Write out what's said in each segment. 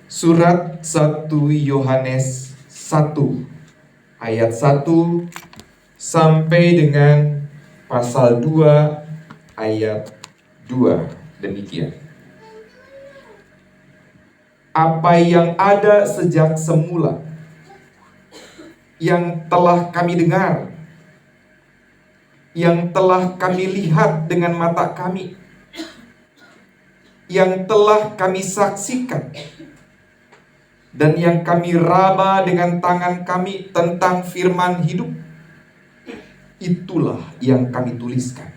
Surat 1 Yohanes 1 ayat 1 sampai dengan pasal 2 ayat 2. Demikian. Apa yang ada sejak semula, yang telah kami dengar, yang telah kami lihat dengan mata kami, yang telah kami saksikan, dan yang kami raba dengan tangan kami tentang firman hidup, itulah yang kami tuliskan.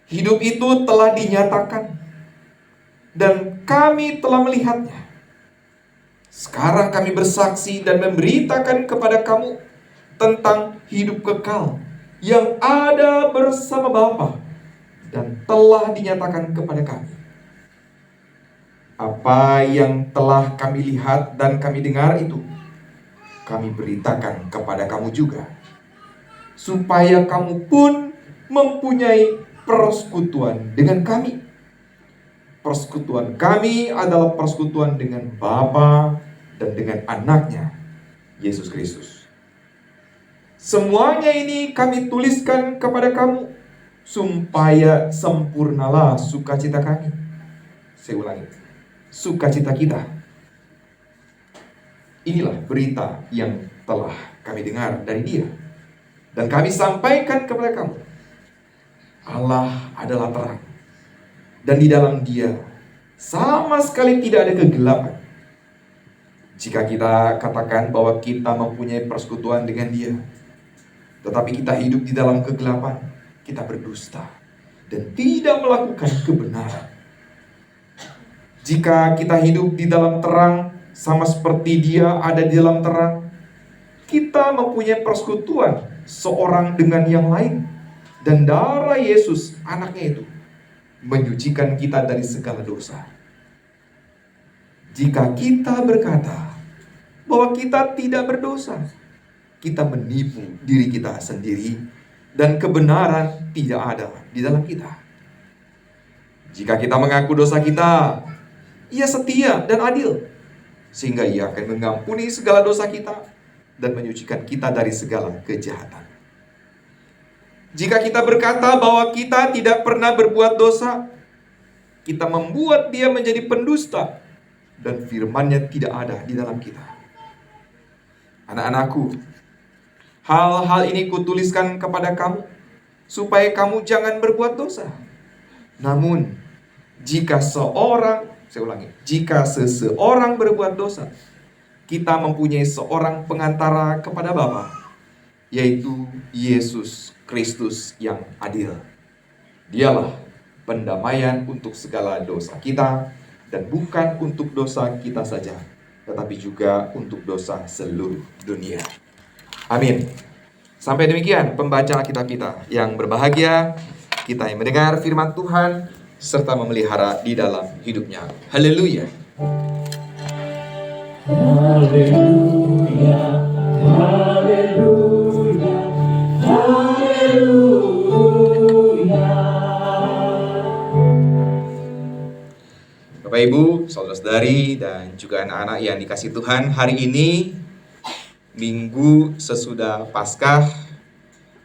Hidup itu telah dinyatakan, dan kami telah melihatnya. Sekarang kami bersaksi dan memberitakan kepada kamu tentang hidup kekal yang ada bersama Bapa dan telah dinyatakan kepada kami. Apa yang telah kami lihat dan kami dengar itu kami beritakan kepada kamu juga, supaya kamu pun mempunyai persekutuan dengan kami. Persekutuan kami adalah persekutuan dengan Bapa dan dengan anaknya, Yesus Kristus. Semuanya ini kami tuliskan kepada kamu, supaya sempurnalah sukacita kami. Saya ulangi, sukacita kita. Inilah berita yang telah kami dengar dari Dia, dan kami sampaikan kepada kamu. Allah adalah terang, dan di dalam Dia sama sekali tidak ada kegelapan. Jika kita katakan bahwa kita mempunyai persekutuan dengan Dia, tetapi kita hidup di dalam kegelapan, kita berdusta dan tidak melakukan kebenaran. Jika kita hidup di dalam terang, sama seperti Dia ada di dalam terang, kita mempunyai persekutuan seorang dengan yang lain, dan darah Yesus anaknya itu menyucikan kita dari segala dosa. Jika kita berkata bahwa kita tidak berdosa, kita menipu diri kita sendiri, dan kebenaran tidak ada di dalam kita. Jika kita mengaku dosa kita, Ia setia dan adil, sehingga Ia akan mengampuni segala dosa kita dan menyucikan kita dari segala kejahatan. Jika kita berkata bahwa kita tidak pernah berbuat dosa, kita membuat Dia menjadi pendusta, dan firman-Nya tidak ada di dalam kita. Anak-anakku, hal-hal ini kutuliskan kepada kamu, supaya kamu jangan berbuat dosa. Namun, jika seseorang berbuat dosa, kita mempunyai seorang pengantara kepada Bapa, yaitu Yesus Kristus yang adil. Dialah pendamaian untuk segala dosa kita, dan bukan untuk dosa kita saja, tetapi juga untuk dosa seluruh dunia. Amin. Sampai demikian pembacaan Alkitab kita yang berbahagia, kita yang mendengar firman Tuhan serta memelihara di dalam hidupnya. Haleluya. Haleluya, haleluya, haleluya. Bapak Ibu, saudara-saudari, dan juga anak-anak yang dikasihi Tuhan, hari ini Minggu sesudah Paskah,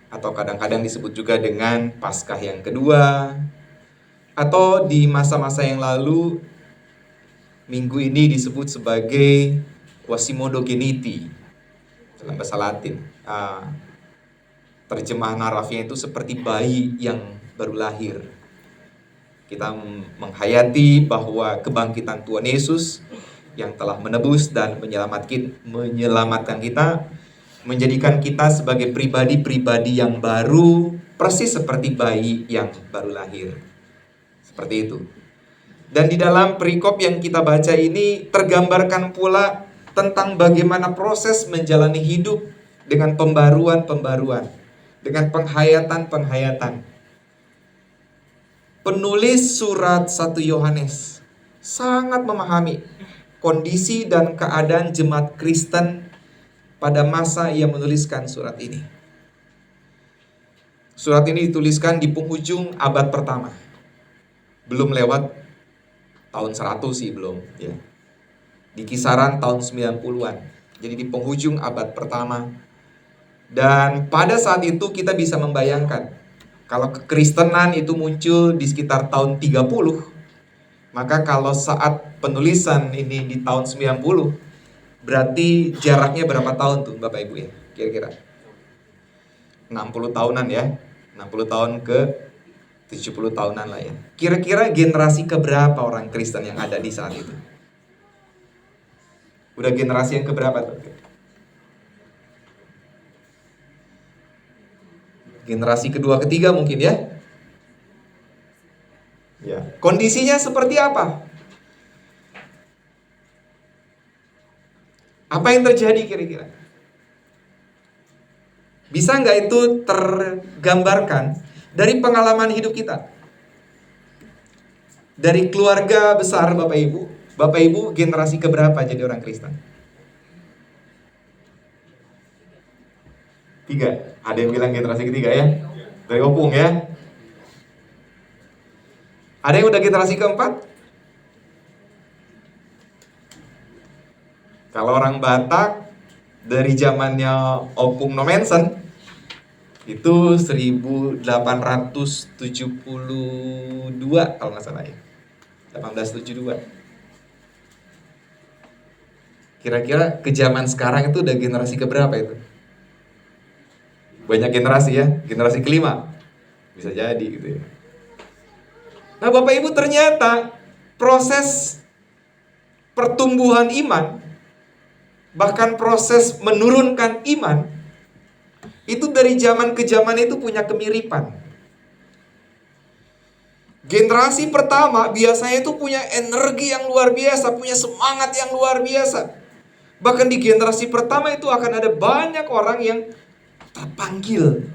atau kadang-kadang disebut juga dengan Paskah yang kedua, atau di masa-masa yang lalu minggu ini disebut sebagai Quasimodogeniti dalam bahasa Latin. Terjemahan harafiah itu seperti bayi yang baru lahir. Kita menghayati bahwa kebangkitan Tuhan Yesus yang telah menebus dan menyelamatkan kita, menjadikan kita sebagai pribadi-pribadi yang baru, persis seperti bayi yang baru lahir. Seperti itu. Dan di dalam perikop yang kita baca ini tergambarkan pula tentang bagaimana proses menjalani hidup dengan pembaruan-pembaruan, dengan penghayatan-penghayatan. Penulis surat 1 Yohanes sangat memahami kondisi dan keadaan jemaat Kristen pada masa ia menuliskan surat ini. Surat ini dituliskan di penghujung abad pertama. Belum lewat tahun 100 sih belum ya. Di kisaran tahun 90-an. Jadi di penghujung abad pertama. Dan pada saat itu kita bisa membayangkan kalau kekristenan itu muncul di sekitar tahun 30, maka kalau saat penulisan ini di tahun 90, berarti jaraknya berapa tahun tuh Bapak Ibu ya? Kira-kira 60 tahunan ya. 60 tahun ke 70 tahunan lah ya. Kira-kira generasi keberapa orang Kristen yang ada di saat itu? Udah generasi yang keberapa tuh? Generasi kedua, ketiga mungkin ya? Ya. Kondisinya seperti apa? Apa yang terjadi kira-kira? Bisa nggak itu tergambarkan dari pengalaman hidup kita? Dari keluarga besar Bapak Ibu. Bapak Ibu generasi keberapa jadi orang Kristen? 3. Ada yang bilang generasi ketiga ya? Dari opung ya? Ada yang udah generasi keempat? Kalau orang Batak dari zamannya Opung Nomensen itu 1872 kalau nggak salah ya. 1872. Kira-kira ke zaman sekarang itu udah generasi keberapa itu? Banyak generasi ya, generasi kelima. Bisa jadi gitu ya. Nah Bapak Ibu, ternyata proses pertumbuhan iman, bahkan proses menurunkan iman, itu dari zaman ke zaman itu punya kemiripan. Generasi pertama biasanya itu punya energi yang luar biasa, punya semangat yang luar biasa. Bahkan di generasi pertama itu akan ada banyak orang yang terpanggil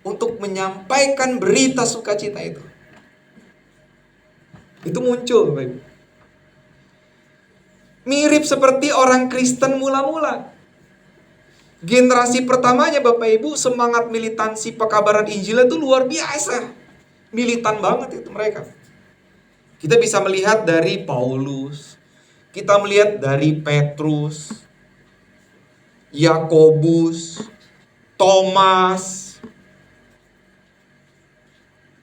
untuk menyampaikan berita sukacita itu. Itu muncul, Bapak Ibu. Mirip seperti orang Kristen mula-mula. Generasi pertamanya Bapak Ibu semangat militansi pekabaran Injil itu luar biasa. Militan banget itu mereka. Kita bisa melihat dari Paulus, kita melihat dari Petrus, Yakobus, Thomas.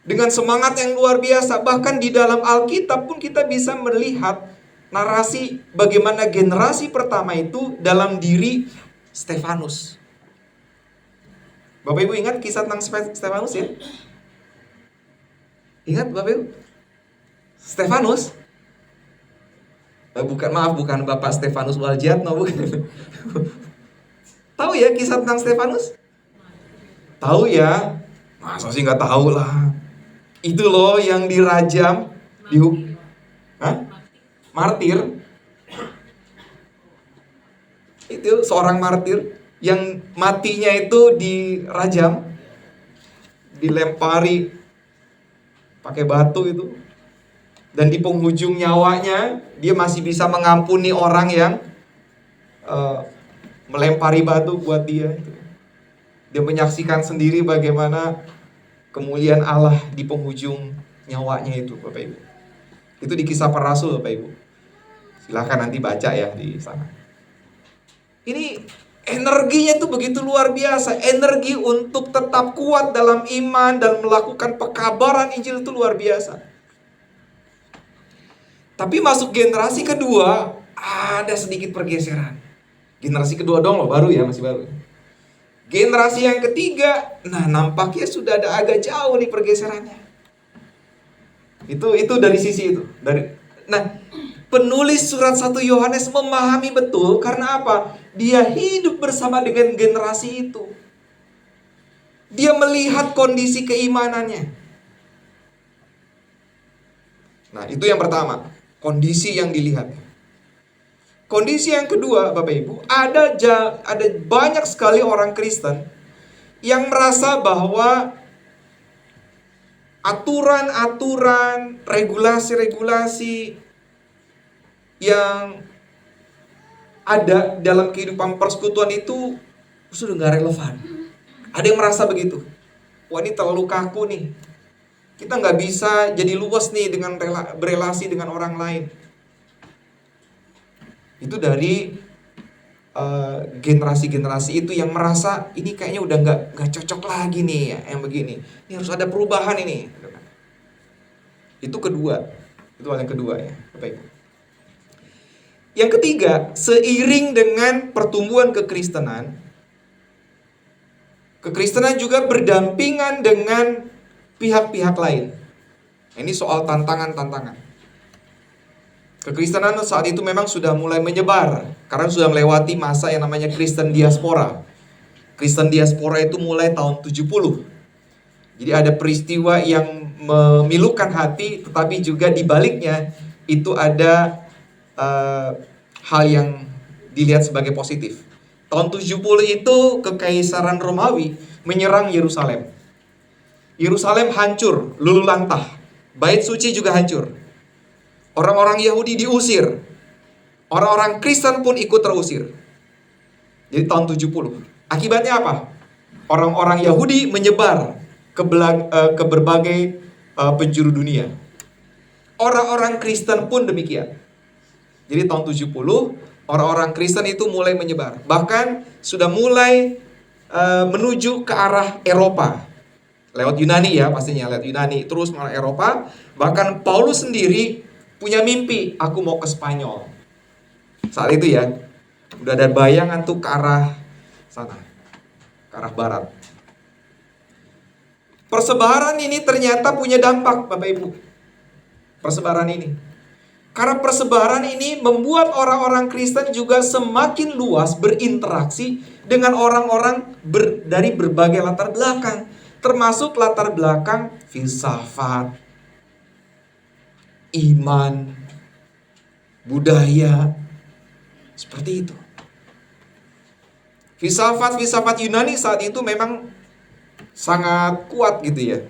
Dengan semangat yang luar biasa. Bahkan di dalam Alkitab pun kita bisa melihat narasi bagaimana generasi pertama itu dalam diri Stefanus. Bapak Ibu ingat kisah tentang Stefanus ya? Ingat Bapak Ibu? Stefanus? Bukan Bapak Stefanus Waljatno, bukan. Tahu ya kisah tentang Stefanus? Tahu ya? Masa sih nggak tahu lah. Itu loh yang dirajam, martir. Itu seorang martir yang matinya itu dirajam, dilempari pakai batu itu. Dan di penghujung nyawanya dia masih bisa mengampuni orang yang melempari batu buat dia. Dia menyaksikan sendiri bagaimana kemuliaan Allah di penghujung nyawanya itu, Bapak Ibu. Itu di Kisah Para Rasul, Bapak Ibu. Silahkan nanti baca ya di sana. Ini energinya tuh begitu luar biasa. Energi untuk tetap kuat dalam iman dan melakukan pekabaran Injil itu luar biasa. Tapi masuk generasi kedua, ada sedikit pergeseran. Generasi kedua dong loh, baru ya, masih baru. Generasi yang ketiga, nah nampaknya sudah ada agak jauh nih pergeserannya. Itu dari sisi itu. Nah, penulis surat 1 Yohanes memahami betul karena apa? Dia hidup bersama dengan generasi itu. Dia melihat kondisi keimanannya. Nah, itu yang pertama, kondisi yang dilihat. Kondisi yang kedua, Bapak Ibu, ada banyak sekali orang Kristen yang merasa bahwa aturan-aturan, regulasi-regulasi yang ada dalam kehidupan persekutuan itu sudah gak relevan. Ada yang merasa begitu. Wah, ini terlalu kaku nih. Kita gak bisa jadi luas nih dengan berelasi dengan orang lain. Itu dari generasi-generasi itu yang merasa ini kayaknya udah nggak cocok lagi nih yang begini. Ini harus ada perubahan ini. Itu kedua. Itu hal yang kedua ya, Bapak Ibu. Yang ketiga, seiring dengan pertumbuhan kekristenan juga berdampingan dengan pihak-pihak lain. Ini soal tantangan-tantangan. Kekristenan saat itu memang sudah mulai menyebar karena sudah melewati masa yang namanya Kristen diaspora. Kristen diaspora itu mulai tahun 70. Jadi ada peristiwa yang memilukan hati, tetapi juga di baliknya itu ada hal yang dilihat sebagai positif. Tahun 70 itu Kekaisaran Romawi menyerang Yerusalem. Yerusalem hancur, luluh lantah. Bait suci juga hancur. Orang-orang Yahudi diusir. Orang-orang Kristen pun ikut terusir. Jadi tahun 70. Akibatnya apa? Orang-orang Yahudi menyebar ke berbagai penjuru dunia. Orang-orang Kristen pun demikian. Jadi tahun 70, orang-orang Kristen itu mulai menyebar. Bahkan sudah mulai menuju ke arah Eropa. Lewat Yunani ya pastinya, lewat Yunani. Terus malah Eropa. Bahkan Paulus sendiri punya mimpi, aku mau ke Spanyol. Saat itu ya, udah ada bayangan tuh ke arah sana, ke arah barat. Persebaran ini ternyata punya dampak, Bapak Ibu. Persebaran ini. Karena persebaran ini membuat orang-orang Kristen juga semakin luas berinteraksi dengan orang-orang dari berbagai latar belakang. Termasuk latar belakang filsafat, iman, budaya, seperti itu. Filsafat Yunani saat itu memang sangat kuat gitu ya,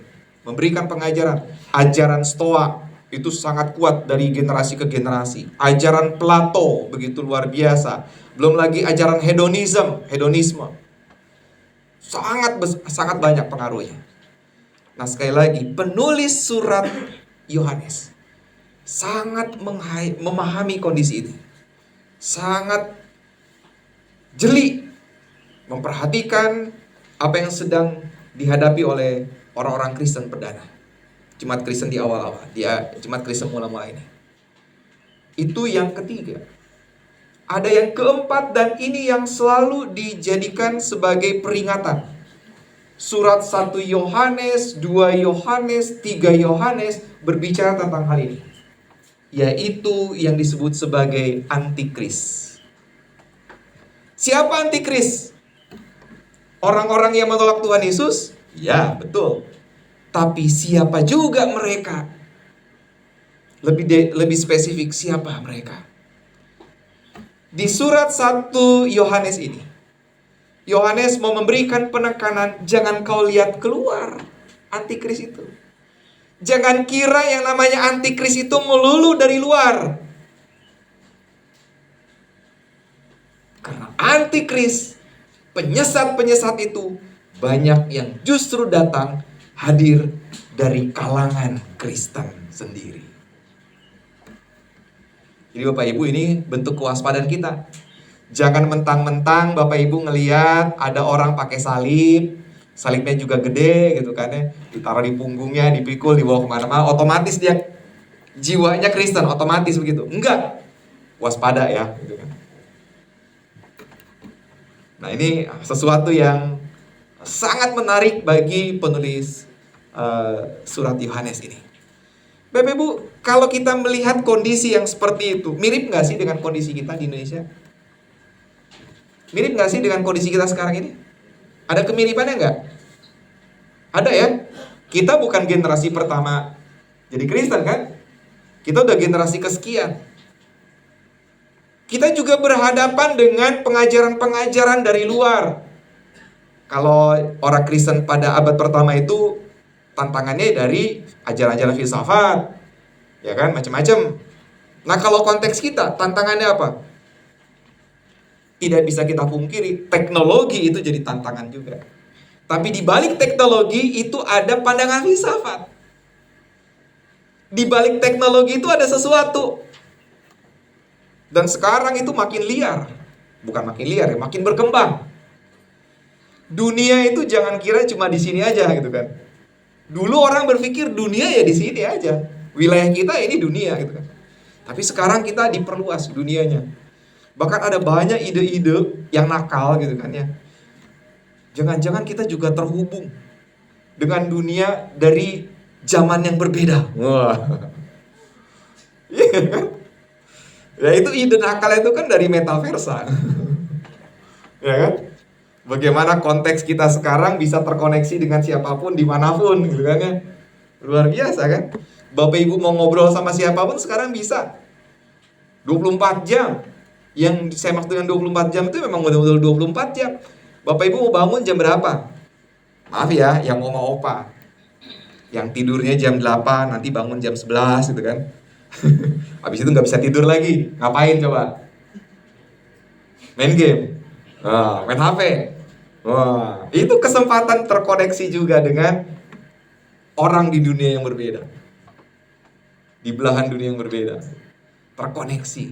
memberikan pengajaran. Ajaran Stoa itu sangat kuat dari generasi ke generasi. Ajaran Plato begitu luar biasa. Belum lagi ajaran hedonisme. Sangat banyak pengaruhnya. Nah, sekali lagi, penulis surat Yohanes sangat memahami kondisi ini. Sangat jeli memperhatikan apa yang sedang dihadapi oleh orang-orang Kristen perdana. Jemaat Kristen di awal-awal, jemaat Kristen mula-mula ini. Itu yang ketiga. Ada yang keempat dan ini yang selalu dijadikan sebagai peringatan. Surat 1 Yohanes, 2 Yohanes, 3 Yohanes berbicara tentang hal ini. Yaitu yang disebut sebagai antikris. Siapa antikris? Orang-orang yang menolak Tuhan Yesus? Ya, betul. Tapi siapa juga mereka? Lebih spesifik, siapa mereka? Di surat 1 Yohanes ini, Yohanes mau memberikan penekanan, jangan kau lihat keluar antikris itu. Jangan kira yang namanya antikris itu melulu dari luar. Karena antikris, penyesat-penyesat itu banyak yang justru datang hadir dari kalangan Kristen sendiri. Jadi Bapak Ibu, ini bentuk kewaspadaan kita. Jangan mentang-mentang Bapak Ibu ngelihat ada orang pakai salib, salibnya juga gede gitu kan ya, ditaruh di punggungnya, dipikul, dibawa kemana-mana, otomatis dia jiwanya Kristen, otomatis begitu. Enggak, waspada ya gitu kan. Nah, ini sesuatu yang sangat menarik bagi penulis surat Yohanes ini. Bapak Ibu, kalau kita melihat kondisi yang seperti itu, mirip nggak sih dengan kondisi kita di Indonesia? Mirip nggak sih dengan kondisi kita sekarang ini? Ada kemiripannya nggak? Ada ya. Kita bukan generasi pertama jadi Kristen kan? Kita udah generasi kesekian. Kita juga berhadapan dengan pengajaran-pengajaran dari luar. Kalau orang Kristen pada abad pertama itu tantangannya dari ajaran-ajaran filsafat, ya kan, macam-macam. Nah, kalau konteks kita, tantangannya apa? Tidak bisa kita pungkiri, teknologi itu jadi tantangan juga. Tapi di balik teknologi itu ada pandangan filsafat. Di balik teknologi itu ada sesuatu. Dan sekarang itu makin liar. Bukan makin liar ya, makin berkembang. Dunia itu jangan kira cuma di sini aja gitu kan. Dulu orang berpikir dunia ya di sini aja. Wilayah kita ini dunia gitu kan. Tapi sekarang kita diperluas dunianya. Bahkan ada banyak ide-ide yang nakal gitu kan ya. Jangan-jangan kita juga terhubung dengan dunia dari zaman yang berbeda. Wah. Iya kan? Ya itu ide nakal itu kan dari metaversa. Ya kan? Bagaimana konteks kita sekarang bisa terkoneksi dengan siapapun dimanapun gitu kan ya. Luar biasa kan. Bapak Ibu mau ngobrol sama siapapun sekarang bisa 24 jam. Yang saya maksud dengan 24 jam itu memang betul-betul 24 jam. Bapak Ibu mau bangun jam berapa? Maaf ya, yang oma opa yang tidurnya jam 8 nanti bangun jam 11 gitu kan. Habis itu gak bisa tidur lagi. Ngapain coba? Main game. Main HP. Wah, itu kesempatan terkoneksi juga dengan orang di dunia yang berbeda. Di belahan dunia yang berbeda. Terkoneksi.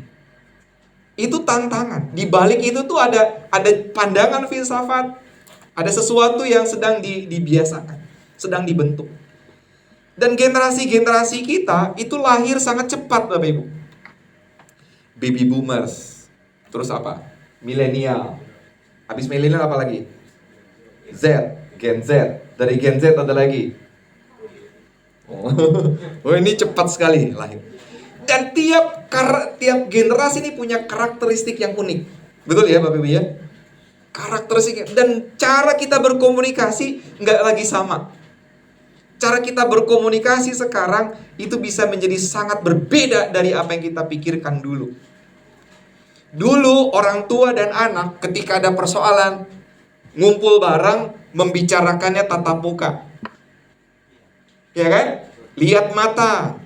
Itu tantangan. Di balik itu tuh ada pandangan filsafat. Ada sesuatu yang sedang dibiasakan, sedang dibentuk. Dan generasi-generasi kita itu lahir sangat cepat Bapak Ibu. Baby boomers. Terus apa? Milenial. Habis milenial apa lagi? Z, Gen Z. Dari Gen Z ada lagi. Oh ini cepat sekali lahir. Dan tiap generasi ini punya karakteristik yang unik. Betul ya Bapak Ibu ya? Karakteristiknya. Dan cara kita berkomunikasi nggak lagi sama. Cara kita berkomunikasi sekarang itu bisa menjadi sangat berbeda dari apa yang kita pikirkan dulu. Dulu orang tua dan anak ketika ada persoalan ngumpul bareng, membicarakannya tatap muka. Ya kan? Lihat mata.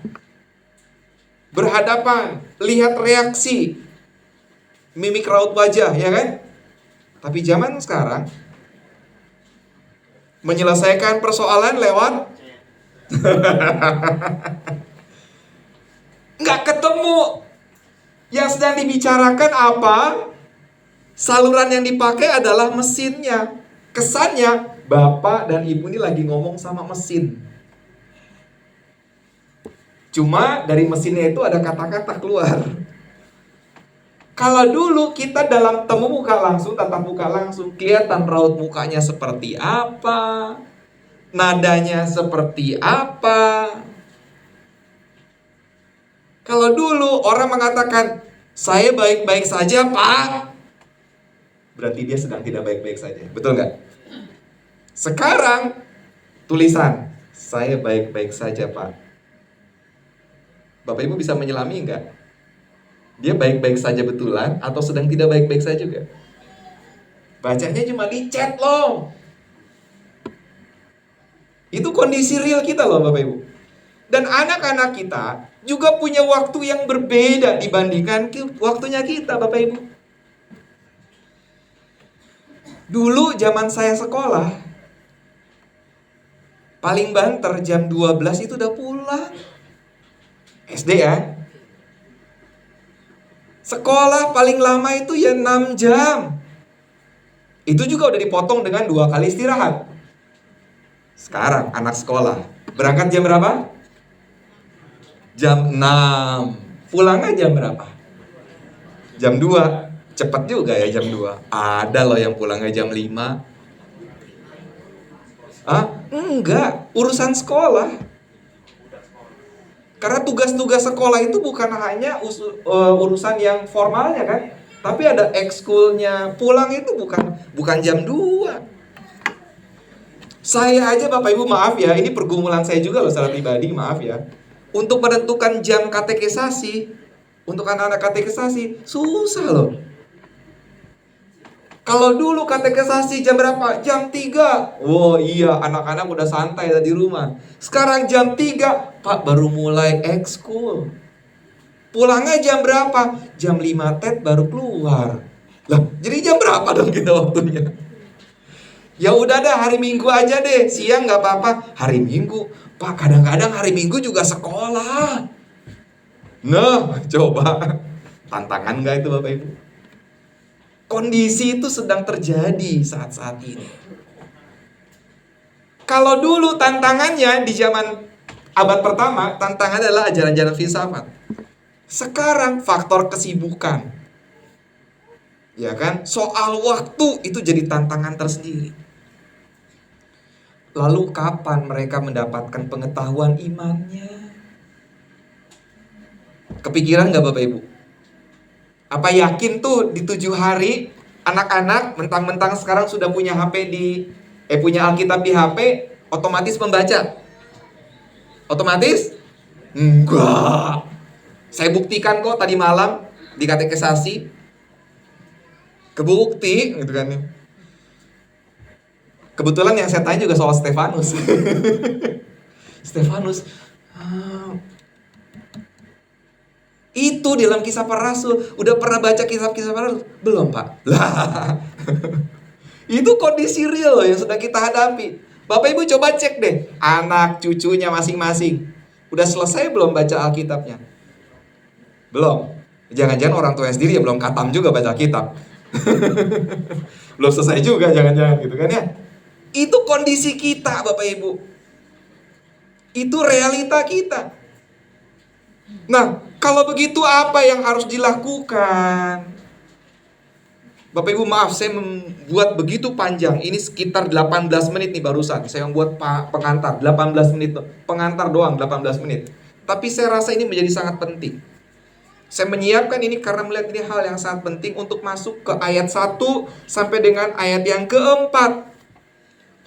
Berhadapan, lihat reaksi. Mimik raut wajah, ya kan? Tapi zaman sekarang menyelesaikan persoalan lewat nggak ketemu. Yang sedang dibicarakan apa? Saluran yang dipakai adalah mesinnya. Kesannya bapak dan ibu ini lagi ngomong sama mesin. Cuma dari mesinnya itu ada kata-kata keluar. Kalau dulu kita dalam temu muka langsung, tatap muka langsung, kelihatan raut mukanya seperti apa, nadanya seperti apa. Kalau dulu orang mengatakan, saya baik-baik saja Pak, berarti dia sedang tidak baik-baik saja. Betul nggak? Sekarang tulisan, saya baik-baik saja Pak. Bapak Ibu bisa menyelami nggak? Dia baik-baik saja betulan atau sedang tidak baik-baik saja juga? Bacanya cuma di chat loh. Itu kondisi real kita loh Bapak Ibu. Dan anak-anak kita juga punya waktu yang berbeda dibandingkan waktunya kita Bapak Ibu. Dulu zaman saya sekolah, paling banter jam 12 itu udah pulang. SD ya. Sekolah paling lama itu ya 6 jam. Itu juga udah dipotong dengan 2 kali istirahat. Sekarang anak sekolah berangkat jam berapa? Jam 6. Pulangnya jam berapa? Jam 2. Cepat juga ya jam 2. Ada loh yang pulangnya jam 5. Enggak, urusan sekolah. Karena tugas-tugas sekolah itu bukan hanya urusan yang formalnya kan, tapi ada ekskulnya. Pulang itu bukan jam 2. Saya aja Bapak Ibu maaf ya, ini pergumulan saya juga loh secara pribadi, maaf ya. Untuk menentukan jam katekisasi, untuk anak-anak katekisasi, susah loh. Kalau dulu katekisasi jam berapa? Jam 3. Oh iya, anak-anak udah santai di rumah. Sekarang jam 3, Pak baru mulai ekskul. Pulangnya jam berapa? Jam 5 tet baru keluar. Lah, jadi jam berapa dong kita waktunya? Ya udah dah, hari Minggu aja deh. Siang nggak apa-apa. Hari Minggu, Pak kadang-kadang hari Minggu juga sekolah. Nah, coba. Tantangan nggak itu Bapak Ibu? Kondisi itu sedang terjadi saat-saat ini. Kalau dulu tantangannya di zaman abad pertama, tantangan adalah ajaran-ajaran filsafat. Sekarang faktor kesibukan. Ya kan? Soal waktu itu jadi tantangan tersendiri. Lalu kapan mereka mendapatkan pengetahuan imannya? Kepikiran gak Bapak Ibu? Apa yakin tuh di 7 hari anak-anak mentang-mentang sekarang sudah punya HP punya Alkitab di HP, otomatis membaca? Otomatis? Enggak. Saya buktikan kok tadi malam di katekisasi. Kebukti gitu kan. Kebetulan yang saya tanya juga soal Stefanus. Stefanus itu di dalam Kisah Para Rasul. Udah pernah baca kisah-kisah para rasul? Belum Pak. Lah. Itu kondisi real yang sedang kita hadapi. Bapak Ibu coba cek deh anak cucunya masing-masing. Udah selesai belum baca Alkitabnya? Belum. Jangan-jangan orang tua sendiri ya belum khatam juga baca Alkitab. Belum selesai juga jangan-jangan gitu kan ya. Itu kondisi kita Bapak Ibu. Itu realita kita. Nah, kalau begitu apa yang harus dilakukan? Bapak Ibu maaf saya membuat begitu panjang. Ini sekitar 18 menit nih barusan. Saya membuat pengantar 18 menit. Pengantar doang 18 menit. Tapi saya rasa ini menjadi sangat penting. Saya menyiapkan ini karena melihat ini hal yang sangat penting untuk masuk ke ayat 1 sampai dengan ayat yang keempat.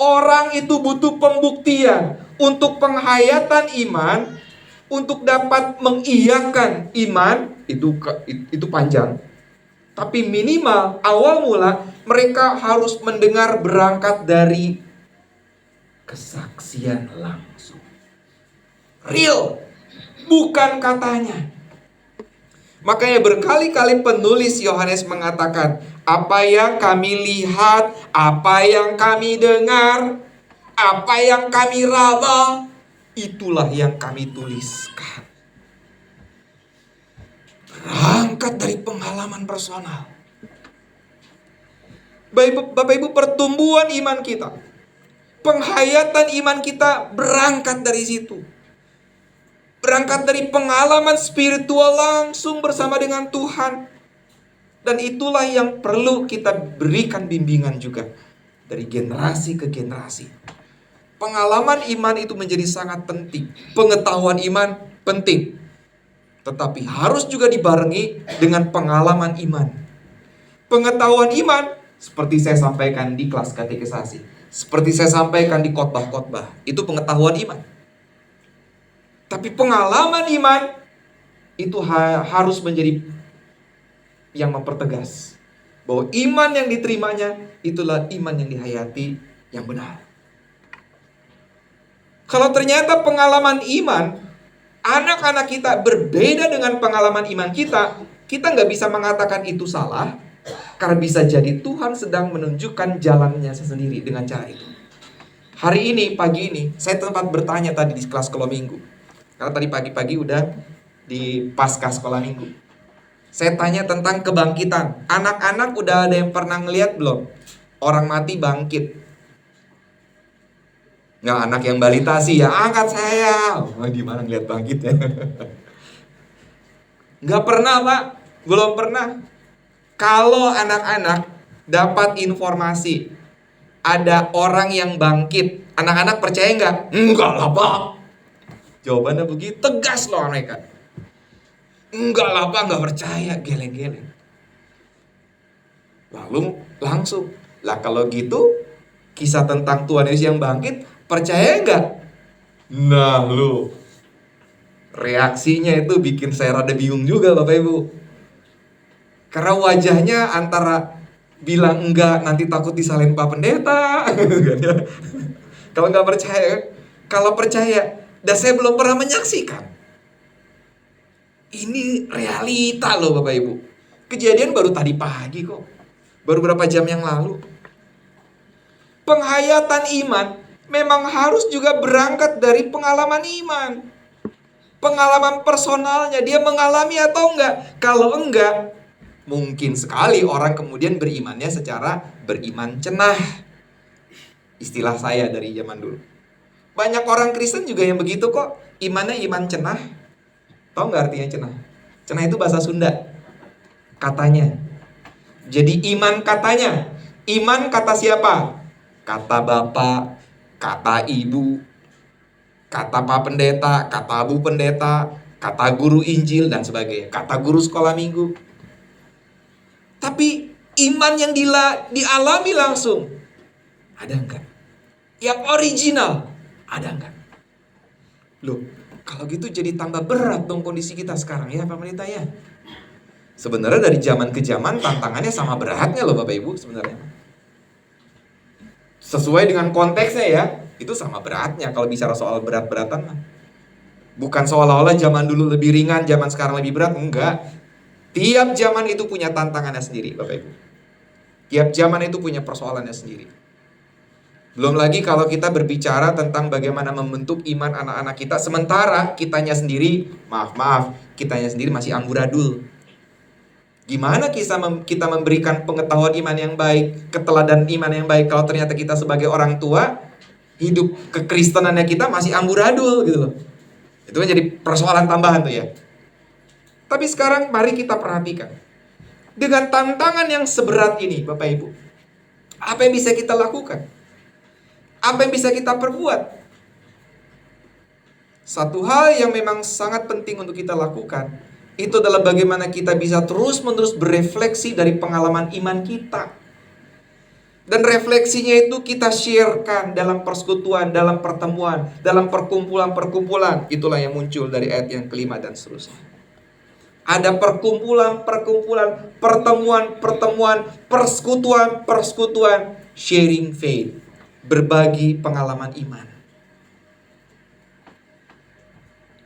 Orang itu butuh pembuktian untuk penghayatan iman, untuk dapat mengiyakan iman, itu panjang. Tapi minimal awal mula mereka harus mendengar berangkat dari kesaksian langsung. Real, bukan katanya. Makanya berkali-kali penulis Yohanes mengatakan, apa yang kami lihat, apa yang kami dengar, apa yang kami raba, itulah yang kami tuliskan. Berangkat dari pengalaman personal. Bapak Ibu, pertumbuhan iman kita, penghayatan iman kita berangkat dari situ. Berangkat dari pengalaman spiritual langsung bersama dengan Tuhan. Dan itulah yang perlu kita berikan bimbingan juga dari generasi ke generasi. Pengalaman iman itu menjadi sangat penting. Pengetahuan iman penting. Tetapi harus juga dibarengi dengan pengalaman iman. Pengetahuan iman seperti saya sampaikan di kelas katekisasi, seperti saya sampaikan di khotbah-khotbah, itu pengetahuan iman. Tapi pengalaman iman itu harus menjadi yang mempertegas bahwa iman yang diterimanya itulah iman yang dihayati yang benar. Kalau ternyata pengalaman iman anak-anak kita berbeda dengan pengalaman iman kita nggak bisa mengatakan itu salah, karena bisa jadi Tuhan sedang menunjukkan jalannya sendiri dengan cara itu. Hari ini, pagi ini, saya sempat bertanya tadi di kelas sekolah minggu, karena tadi pagi-pagi udah di pasca sekolah minggu. Saya tanya tentang kebangkitan. Anak-anak udah ada yang pernah ngeliat belum orang mati bangkit? Nggak, anak yang balita sih ya, angkat saya. Gimana ngeliat bangkit ya? Nggak pernah Pak, belum pernah. Kalau anak-anak dapat informasi ada orang yang bangkit, anak-anak percaya nggak? Enggak lah Pak. Jawabannya begitu tegas loh mereka. Enggak lah Pak, nggak percaya, geleng-geleng. Lalu langsung, lah kalau gitu kisah tentang Tuhan Yesus yang bangkit, percaya nggak? Nah lu, reaksinya itu bikin saya rada bingung juga Bapak Ibu. Karena wajahnya antara bilang enggak nanti takut disalahin Pak Pendeta. Kalau nggak percaya, kalau percaya, dan saya belum pernah menyaksikan. Ini realita loh Bapak Ibu. Kejadian baru tadi pagi kok. Baru berapa jam yang lalu. Penghayatan iman memang harus juga berangkat dari pengalaman iman. Pengalaman personalnya, dia mengalami atau enggak? Kalau enggak, mungkin sekali orang kemudian berimannya secara beriman cenah. Istilah saya dari zaman dulu. Banyak orang Kristen juga yang begitu kok. Imannya iman cenah. Tahu nggak artinya cenah? Cenah itu bahasa Sunda. Katanya. Jadi iman katanya. Iman kata siapa? Kata bapak, kata ibu, kata pak pendeta, kata bu pendeta, kata guru Injil dan sebagainya. Kata guru sekolah minggu. Tapi iman yang dialami langsung, ada enggak? Yang original, ada enggak? Loh, kalau gitu jadi tambah berat dong kondisi kita sekarang ya Pak Pendeta ya. Sebenarnya dari zaman ke zaman tantangannya sama beratnya loh Bapak Ibu sebenarnya. Sesuai dengan konteksnya ya, itu sama beratnya kalau bicara soal berat-beratan mah. Bukan seolah-olah zaman dulu lebih ringan, zaman sekarang lebih berat, enggak. Tiap zaman itu punya tantangannya sendiri Bapak Ibu. Tiap zaman itu punya persoalannya sendiri. Belum lagi kalau kita berbicara tentang bagaimana membentuk iman anak-anak kita, sementara kitanya sendiri, kitanya sendiri masih amburadul. Gimana kita memberikan pengetahuan iman yang baik, keteladanan iman yang baik, kalau ternyata kita sebagai orang tua, hidup kekristenannya kita masih amburadul gitu loh. Itu kan jadi persoalan tambahan tuh ya. Tapi sekarang mari kita perhatikan. Dengan tantangan yang seberat ini Bapak Ibu, apa yang bisa kita lakukan? Apa yang bisa kita perbuat? Satu hal yang memang sangat penting untuk kita lakukan, itu adalah bagaimana kita bisa terus-menerus berefleksi dari pengalaman iman kita. Dan refleksinya itu kita sharekan dalam persekutuan, dalam pertemuan, dalam perkumpulan-perkumpulan. Itulah yang muncul dari ayat yang kelima dan seterusnya. Ada perkumpulan-perkumpulan, pertemuan-pertemuan, persekutuan-persekutuan, sharing faith, berbagi pengalaman iman.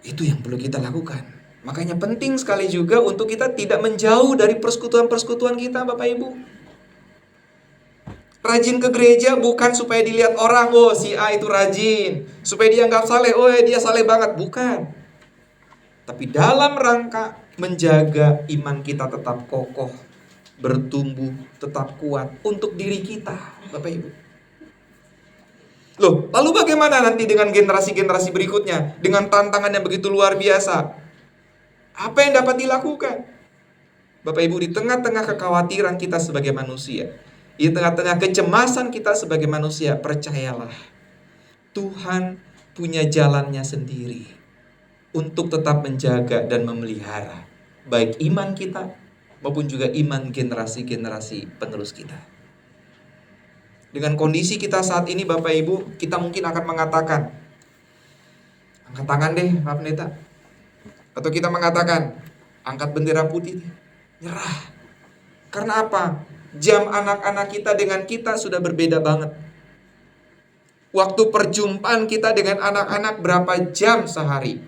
Itu yang perlu kita lakukan. Makanya penting sekali juga untuk kita tidak menjauh dari persekutuan-persekutuan kita Bapak Ibu. Rajin ke gereja bukan supaya dilihat orang, oh si A itu rajin, supaya dianggap saleh, oh dia saleh banget, bukan. Tapi dalam rangka menjaga iman kita tetap kokoh, bertumbuh, tetap kuat untuk diri kita Bapak Ibu. Loh, lalu bagaimana nanti dengan generasi-generasi berikutnya? Dengan tantangan yang begitu luar biasa. Apa yang dapat dilakukan? Bapak Ibu, di tengah-tengah kekhawatiran kita sebagai manusia, di tengah-tengah kecemasan kita sebagai manusia, percayalah, Tuhan punya jalannya sendiri untuk tetap menjaga dan memelihara baik iman kita maupun juga iman generasi-generasi penerus kita. Dengan kondisi kita saat ini Bapak Ibu, kita mungkin akan mengatakan, angkat tangan deh Pak Pendeta. Atau kita mengatakan, angkat bendera putih, nyerah. Karena apa? Jam anak-anak kita dengan kita sudah berbeda banget. Waktu perjumpaan kita dengan anak-anak berapa jam sehari?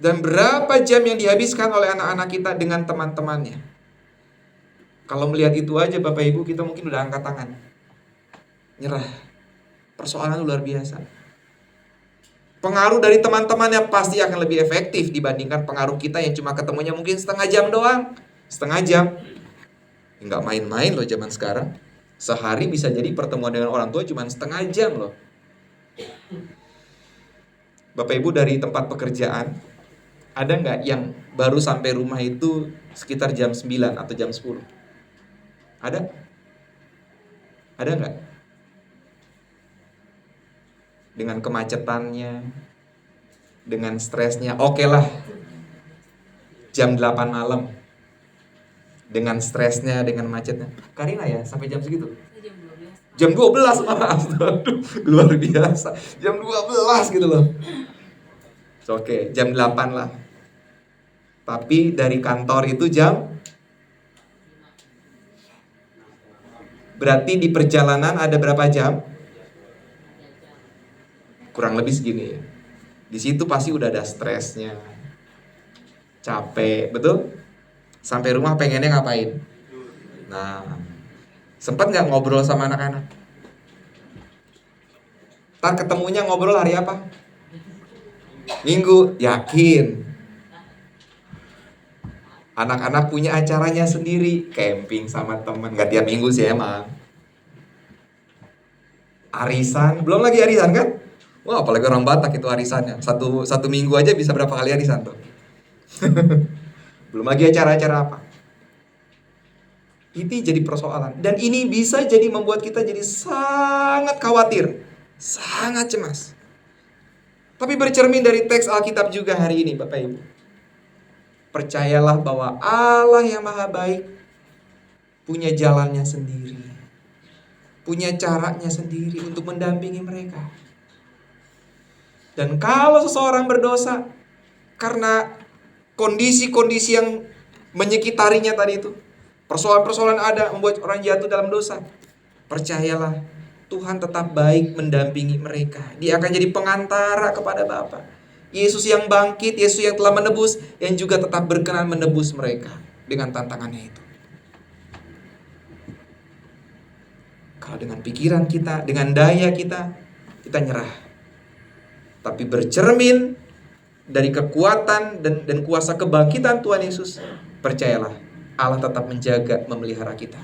Dan berapa jam yang dihabiskan oleh anak-anak kita dengan teman-temannya? Kalau melihat itu aja Bapak Ibu, kita mungkin udah angkat tangan. Nyerah. Persoalan luar biasa. Pengaruh dari teman-temannya pasti akan lebih efektif dibandingkan pengaruh kita yang cuma ketemunya mungkin setengah jam doang. Setengah jam. Nggak main-main loh zaman sekarang. Sehari bisa jadi pertemuan dengan orang tua cuma setengah jam loh. Bapak Ibu dari tempat pekerjaan, ada nggak yang baru sampai rumah itu sekitar jam 9 atau jam 10? Ada? Ada nggak? Dengan kemacetannya, dengan stresnya, oke lah. Jam 8 malam. Dengan stresnya, dengan macetnya. Karina ya, sampai jam segitu? Jam 12 malah. Aduh, luar biasa. Jam 12 gitu loh. Oke, jam 8 lah. Tapi dari kantor itu berarti di perjalanan ada berapa jam? Kurang lebih segini ya. Di situ pasti udah ada stresnya. Capek, betul? Sampai rumah pengennya ngapain? Nah, sempat nggak ngobrol sama anak-anak? Ntar ketemunya ngobrol hari apa? Minggu yakin. Anak-anak punya acaranya sendiri, camping sama teman, nggak tiap minggu sih emang. Arisan, belum lagi arisan kan? Wah, apalagi orang Batak itu arisannya. Satu minggu aja bisa berapa kali arisan tuh. Belum lagi acara-acara apa. Ini jadi persoalan. Dan ini bisa jadi membuat kita jadi sangat khawatir. Sangat cemas. Tapi bercermin dari teks Alkitab juga hari ini Bapak Ibu. Percayalah bahwa Allah yang maha baik punya jalannya sendiri. Punya caranya sendiri untuk mendampingi mereka. Dan kalau seseorang berdosa karena kondisi-kondisi yang menyekitarinya tadi itu, persoalan-persoalan ada membuat orang jatuh dalam dosa, percayalah Tuhan tetap baik mendampingi mereka. Dia akan jadi pengantara kepada Bapa. Yesus yang bangkit, Yesus yang telah menebus, yang juga tetap berkenan menebus mereka dengan tantangannya itu. Kalau dengan pikiran kita, dengan daya kita nyerah. Tapi bercermin dari kekuatan dan kuasa kebangkitan Tuhan Yesus, percayalah Allah tetap menjaga, memelihara kita.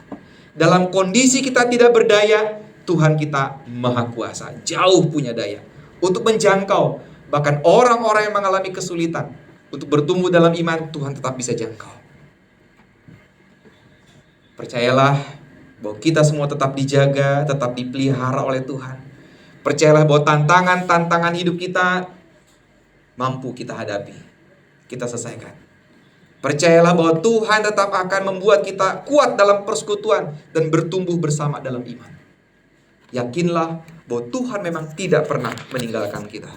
Dalam kondisi kita tidak berdaya, Tuhan kita maha kuasa, jauh punya daya untuk menjangkau. Bahkan orang-orang yang mengalami kesulitan untuk bertumbuh dalam iman, Tuhan tetap bisa jangkau. Percayalah bahwa kita semua tetap dijaga, tetap dipelihara oleh Tuhan. Percayalah bahwa tantangan-tantangan hidup kita mampu kita hadapi, kita selesaikan. Percayalah bahwa Tuhan tetap akan membuat kita kuat dalam persekutuan dan bertumbuh bersama dalam iman. Yakinlah bahwa Tuhan memang tidak pernah meninggalkan kita.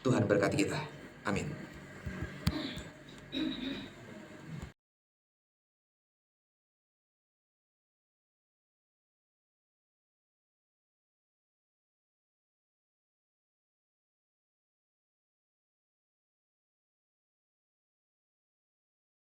Tuhan berkati kita. Amin.